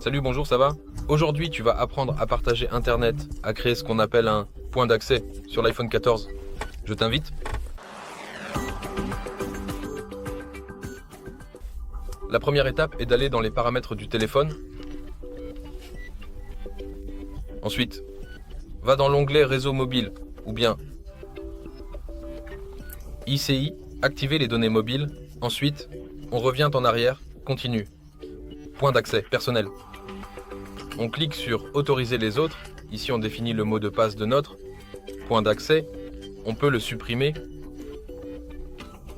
Salut, bonjour, ça va? Aujourd'hui, tu vas apprendre à partager Internet, à créer ce qu'on appelle un point d'accès sur l'iPhone 14. Je t'invite. La première étape est d'aller dans les paramètres du téléphone. Ensuite, va dans l'onglet Réseau mobile ou bien ICI, activer les données mobiles. Ensuite, on revient en arrière, continue. Point d'accès personnel. On clique sur Autoriser les autres. Ici, on définit le mot de passe de notre point d'accès. On peut le supprimer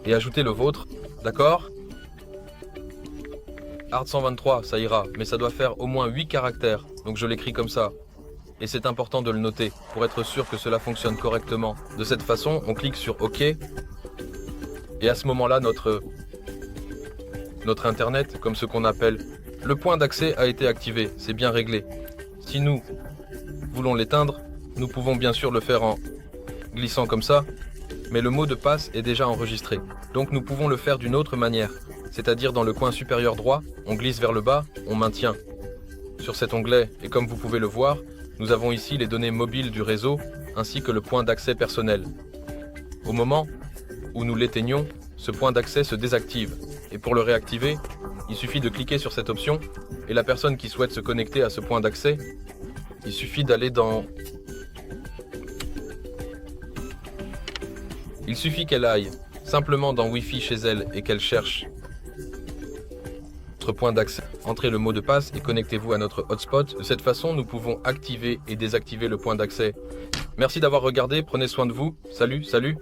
et ajouter le vôtre. D'accord? Art 123, ça ira, mais ça doit faire au moins 8 caractères. Donc je l'écris comme ça. Et c'est important de le noter pour être sûr que cela fonctionne correctement. De cette façon, on clique sur OK. Et à ce moment-là, notre Internet, comme ce qu'on appelle le point d'accès, a été activé. C'est bien réglé. Si nous voulons l'éteindre, nous pouvons bien sûr le faire en glissant comme ça, mais le mot de passe est déjà enregistré. Donc nous pouvons le faire d'une autre manière, c'est-à-dire dans le coin supérieur droit, on glisse vers le bas, on maintient. Sur cet onglet, et comme vous pouvez le voir, nous avons ici les données mobiles du réseau, ainsi que le point d'accès personnel. Au moment où nous l'éteignons, ce point d'accès se désactive. Et pour le réactiver, il suffit de cliquer sur cette option, et la personne qui souhaite se connecter à ce point d'accès, il suffit d'aller dans... Il suffit qu'elle aille simplement dans Wi-Fi chez elle et qu'elle cherche notre point d'accès. Entrez le mot de passe et connectez-vous à notre hotspot. De cette façon, nous pouvons activer et désactiver le point d'accès. Merci d'avoir regardé, prenez soin de vous. Salut, salut!